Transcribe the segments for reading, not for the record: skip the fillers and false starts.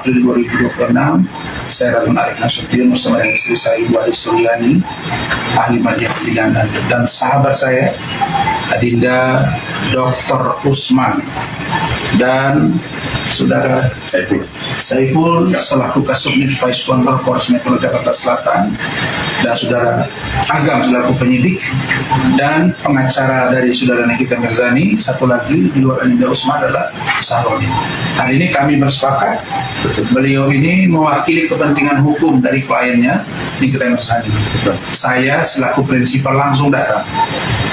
April 2026, saya Razman Arif Nasution bersama dengan istri saya Ibu Aris Suryani, ahli media pidana, dan sahabat saya Adinda Dr. Usman dan Saudara Saiful selaku Kasubnit Vice Control Polres Metro Jakarta Selatan, dan Saudara Agam selaku penyidik, dan pengacara dari Saudara Nikita Mirzani satu lagi di luar Adinda Usman adalah Sahroni. Hari ini kami bersepakat, beliau ini mewakili kepentingan hukum dari kliennya Nikita Mirzani. Saya selaku prinsipal langsung datang.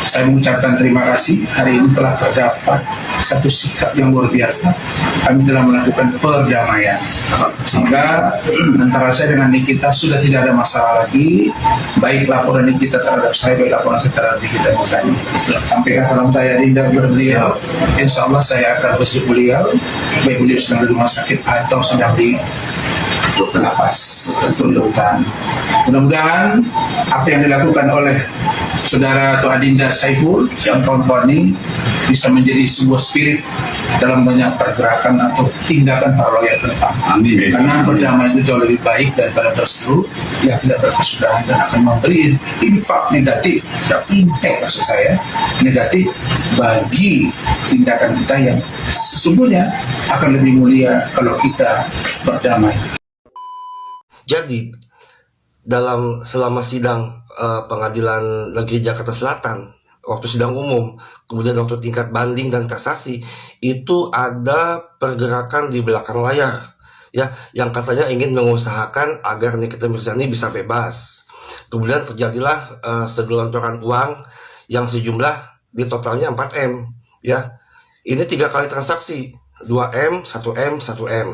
Saya mengucapkan terima kasih. Hari ini telah terdapat satu sikap yang luar biasa. Kami telah melakukan perdamaian, sehingga antara saya dengan Nikita sudah tidak ada masalah lagi. Baik laporan Nikita terhadap saya, baik laporan saya terhadap Nikita Mirzani. Sampaikan salam saya Dinda kepada beliau. Insya Allah saya akan besok beliau, baik beliau sedang di rumah sakit atau sedang di lapas tuntutan. Mudah-mudahan apa yang dilakukan oleh Saudara atau Adinda Saiful dan kawan-kawan ini bisa menjadi sebuah spirit dalam banyak pergerakan atau tindakan para lawyer ke depan. Amin. Karena berdamai itu jauh lebih baik daripada berseru yang tidak berkesudahan dan akan memberi impact negatif, maksud saya negatif bagi tindakan kita yang sesungguhnya akan lebih mulia kalau kita berdamai. Jadi selama sidang Pengadilan Negeri Jakarta Selatan, waktu sidang umum, kemudian waktu tingkat banding dan kasasi, itu ada pergerakan di belakang layar, ya, yang katanya ingin mengusahakan agar Nikita Mirzani bisa bebas. Kemudian terjadilah segelontoran uang yang sejumlah di totalnya 4M, ya. Ini 3 kali transaksi, 2M, 1M, 1M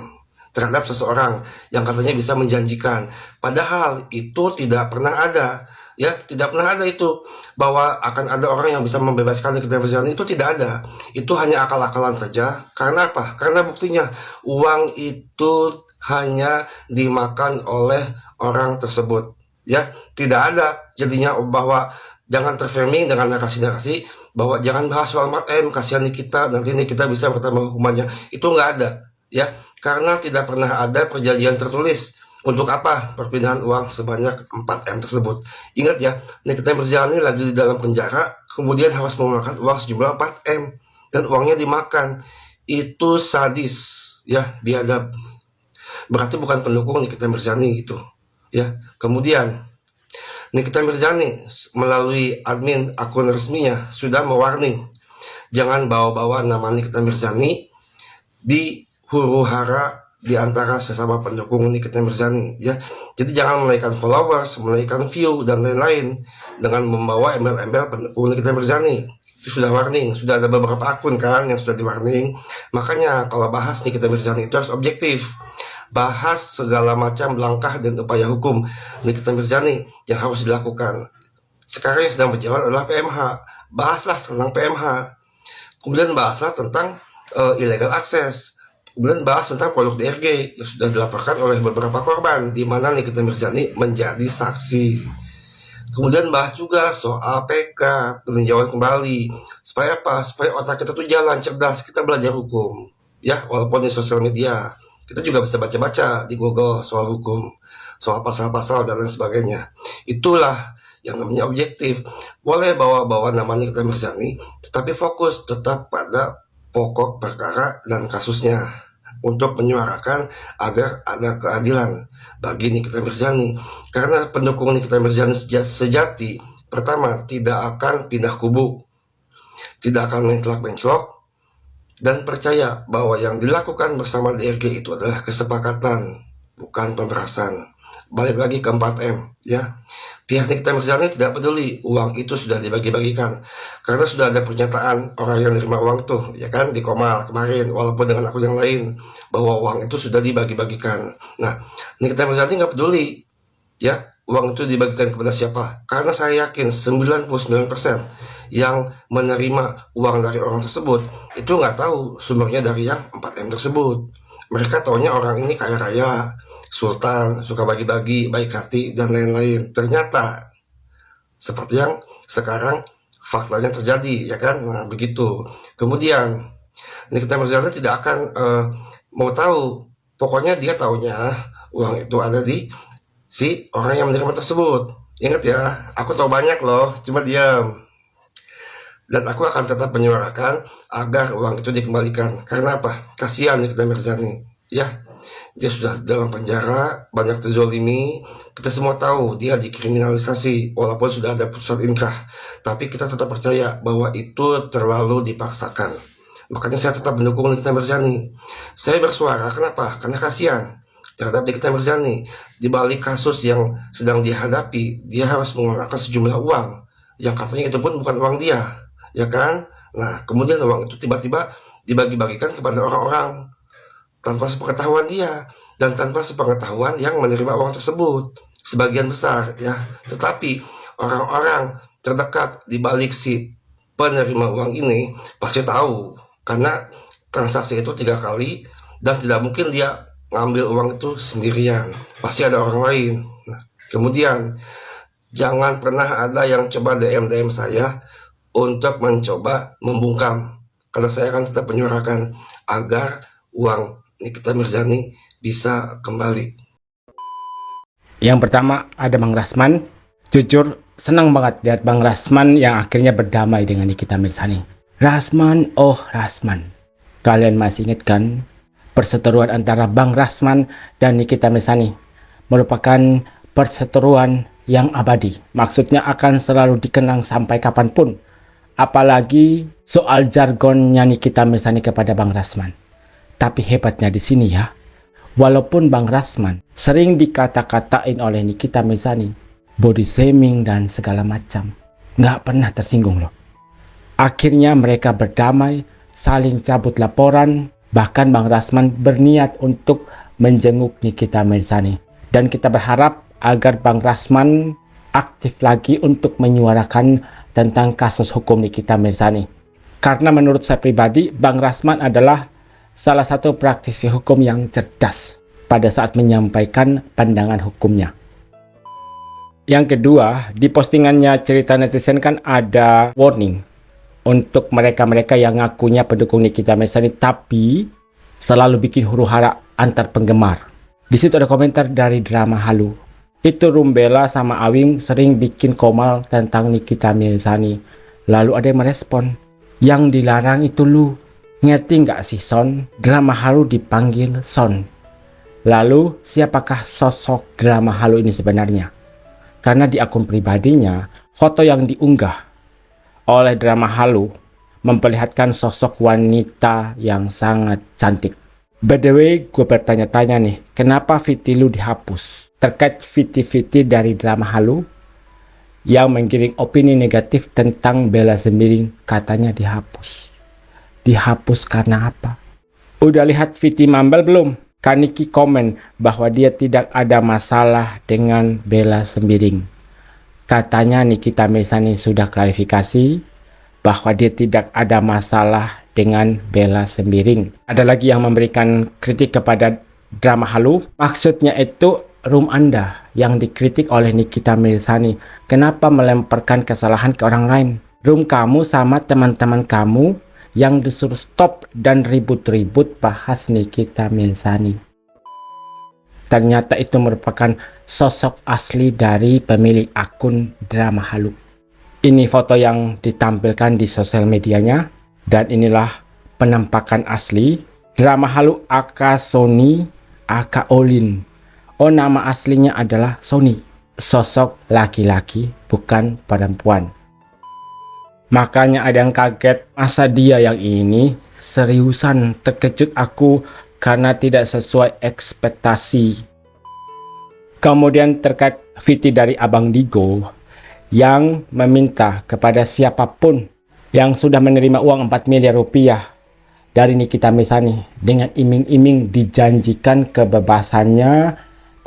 terhadap seseorang yang katanya bisa menjanjikan. Padahal itu tidak pernah ada, ya, tidak pernah ada itu bahwa akan ada orang yang bisa membebaskan Nikita Mirzani, itu tidak ada. Itu hanya akal-akalan saja. Karena apa? Karena buktinya uang itu hanya dimakan oleh orang tersebut, ya. Tidak ada jadinya bahwa jangan terframing dengan narasi-narasi bahwa jangan bahas soal M, kasihan Nikita, nanti Nikita bisa bertambah hukumannya. Itu nggak ada, ya. Karena tidak pernah ada perjanjian tertulis untuk apa perpindahan uang sebanyak 4M tersebut. Ingat ya, Nikita Mirzani lagi di dalam penjara, kemudian harus memakan uang sejumlah 4M dan uangnya dimakan. Itu sadis, ya, biadab. Berarti bukan pendukung Nikita Mirzani gitu, ya. Kemudian Nikita Mirzani melalui admin akun resminya sudah mewarning, jangan bawa-bawa nama Nikita Mirzani di huru-hara di antara sesama pendukung Nikita Mirzani, ya. Jadi jangan menaikkan followers, menaikkan view dan lain-lain dengan membawa embel-embel pendukung Nikita Mirzani. Itu sudah warning, sudah ada beberapa akun kan yang sudah di-warning. Makanya kalau bahas Nikita Mirzani itu harus objektif. Bahas segala macam langkah dan upaya hukum Nikita Mirzani yang harus dilakukan. Sekarang yang sedang berjalan adalah PMH. Bahaslah tentang PMH. Kemudian bahaslah tentang illegal access. Kemudian bahas tentang produk DRG yang sudah dilaporkan oleh beberapa korban, di mana Nikita Mirzani menjadi saksi. Kemudian bahas juga soal PK, peninjauan kembali. Supaya apa? Supaya otak kita tuh jalan, cerdas, kita belajar hukum. Ya, walaupun di sosial media. Kita juga bisa baca-baca di Google soal hukum, soal pasal-pasal dan lain sebagainya. Itulah yang namanya objektif. Boleh bawa-bawa nama Nikita Mirzani, tetapi fokus tetap pada pokok perkara dan kasusnya, untuk menyuarakan agar ada keadilan bagi Nikita Mirzani. Karena pendukung Nikita Mirzani sejati, pertama, tidak akan pindah kubu, tidak akan mencelak-mencelok, dan percaya bahwa yang dilakukan bersama DRG itu adalah kesepakatan, bukan pemerasan. Balik lagi ke 4M, ya. Pihak Nikita Mirzani tidak peduli uang itu sudah dibagi-bagikan, karena sudah ada pernyataan orang yang menerima uang tuh, ya kan, di Komal kemarin, walaupun dengan akun yang lain, bahwa uang itu sudah dibagi-bagikan. Nah, Nikita Mirzani nggak peduli, ya, uang itu dibagikan kepada siapa, karena saya yakin 99% yang menerima uang dari orang tersebut itu nggak tahu sumbernya dari yang 4M tersebut. Mereka taunya orang ini kaya raya, sultan, suka bagi-bagi, baik hati, dan lain-lain. Ternyata seperti yang sekarang faktanya terjadi, ya kan? Nah, begitu. Kemudian Nikita Mirzani tidak akan mau tahu Pokoknya dia taunya uang itu ada di si orang yang menerima tersebut. Ingat ya, aku tahu banyak loh, cuma diam. Dan aku akan tetap menyuarakan agar uang itu dikembalikan. Karena apa? Kasihan Nikita Mirzani. Ya, dia sudah dalam penjara, banyak terzolimi. Kita semua tahu dia dikriminalisasi walaupun sudah ada putusan inkrah. Tapi kita tetap percaya bahwa itu terlalu dipaksakan. Makanya saya tetap mendukung Nikita Mirzani. Saya bersuara, kenapa? Karena kasihan terhadap Nikita Mirzani. Di balik kasus yang sedang dihadapi, dia harus mengeluarkan sejumlah uang. Yang katanya itu pun bukan uang dia. Ya kan? Nah, kemudian uang itu tiba-tiba dibagi-bagikan kepada orang-orang tanpa sepengetahuan dia dan tanpa sepengetahuan yang menerima uang tersebut sebagian besar ya. Tetapi orang-orang terdekat di balik si penerima uang ini pasti tahu karena transaksi itu 3 kali dan tidak mungkin dia ngambil uang itu sendirian. Pasti ada orang lain. Nah, kemudian jangan pernah ada yang coba DM saya untuk mencoba membungkam, karena saya akan tetap menyuarakan agar uang Nikita Mirzani bisa kembali. Yang pertama ada Bang Rasman. Jujur senang banget lihat Bang Rasman yang akhirnya berdamai dengan Nikita Mirzani. Rasman, oh Rasman, kalian masih ingat kan perseteruan antara Bang Rasman dan Nikita Mirzani merupakan perseteruan yang abadi. Maksudnya akan selalu dikenang sampai kapanpun. Apalagi soal jargonnya Nikita Mirzani kepada Bang Rasman. Tapi hebatnya di sini ya, walaupun Bang Rasman sering dikata-katain oleh Nikita Mirzani, body shaming dan segala macam, nggak pernah tersinggung loh. Akhirnya mereka berdamai, saling cabut laporan, bahkan Bang Rasman berniat untuk menjenguk Nikita Mirzani. Dan kita berharap agar Bang Rasman aktif lagi untuk menyuarakan tentang kasus hukum Nikita Mirzani. Karena menurut saya pribadi, Bang Rasman adalah salah satu praktisi hukum yang cerdas pada saat menyampaikan pandangan hukumnya. Yang kedua, di postingannya cerita netizen kan ada warning untuk mereka-mereka yang ngakunya pendukung Nikita Mirzani tapi selalu bikin huru-hara antar penggemar. Di situ ada komentar dari Drama Halu. Itu Rumbela sama Awing sering bikin komal tentang Nikita Mirzani. Lalu ada yang merespon, yang dilarang itu lu. Ngerti nggak sih Son? Drama Halu dipanggil Son. Lalu siapakah sosok Drama Halu ini sebenarnya? Karena di akun pribadinya, foto yang diunggah oleh Drama Halu memperlihatkan sosok wanita yang sangat cantik. By the way, gue bertanya-tanya nih, kenapa VT lu dihapus? Terkait VT-VT dari Drama Halu yang menggiring opini negatif tentang Bella Sembiring katanya dihapus. Dihapus karena apa? Udah lihat VT Mambel belum? Kaniki komen bahwa dia tidak ada masalah dengan Bella Sembiring. Katanya Nikita Mirzani sudah klarifikasi bahwa dia tidak ada masalah dengan Bella Sembiring. Ada lagi yang memberikan kritik kepada Drama Halu. Maksudnya itu room Anda yang dikritik oleh Nikita Mirzani. Kenapa melemparkan kesalahan ke orang lain? Room kamu sama teman-teman kamu yang disuruh stop dan ribut-ribut bahas Nikita Mirzani. Ternyata itu merupakan sosok asli dari pemilik akun Drama Halu. Ini foto yang ditampilkan di sosial medianya dan inilah penampakan asli Drama Halu aka Sony aka Olin. Oh, nama aslinya adalah Sony. Sosok laki-laki, bukan perempuan. Makanya ada yang kaget, masa dia yang ini? Seriusan, terkejut aku karena tidak sesuai ekspektasi. Kemudian terkait VT dari Abang Digo yang meminta kepada siapapun yang sudah menerima uang 4 miliar rupiah dari Nikita Mirzani dengan iming-iming dijanjikan kebebasannya,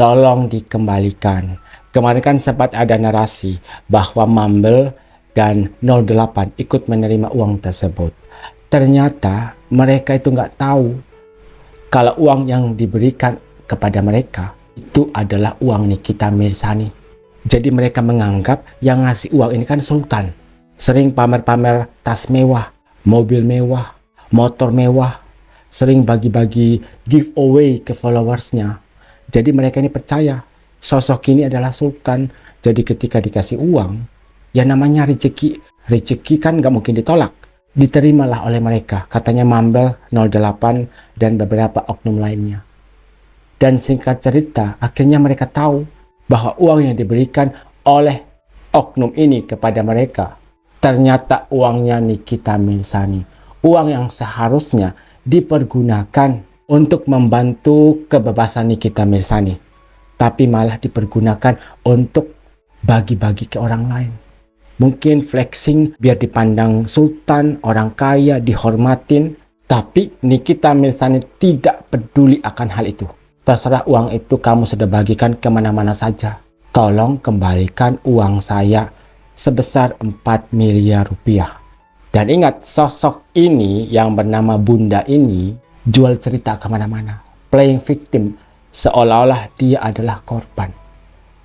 tolong dikembalikan. Kemarin kan sempat ada narasi bahwa Mambel dan 08 ikut menerima uang tersebut. Ternyata mereka itu nggak tahu kalau uang yang diberikan kepada mereka itu adalah uang Nikita Mirzani. Jadi mereka menganggap yang ngasih uang ini kan sultan. Sering pamer-pamer tas mewah, mobil mewah, motor mewah. sering bagi-bagi giveaway ke followersnya. Jadi mereka ini percaya sosok ini adalah sultan. Jadi ketika dikasih uang, ya namanya rezeki. Rezeki kan gak mungkin ditolak. Diterimalah oleh mereka, katanya Mambel 08 dan beberapa oknum lainnya. Dan singkat cerita, akhirnya mereka tahu bahwa uang yang diberikan oleh oknum ini kepada mereka ternyata uangnya Nikita Mirzani. Uang yang seharusnya dipergunakan untuk membantu kebebasan Nikita Mirzani, tapi malah dipergunakan untuk bagi-bagi ke orang lain. Mungkin flexing biar dipandang sultan, orang kaya, dihormatin. Tapi Nikita Mirzani tidak peduli akan hal itu. Terserah uang itu kamu sudah bagikan kemana-mana saja. Tolong kembalikan uang saya sebesar 4 miliar rupiah. Dan ingat, sosok ini yang bernama Bunda ini jual cerita kemana-mana. Playing victim, seolah-olah dia adalah korban.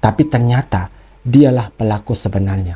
Tapi ternyata dialah pelaku sebenarnya.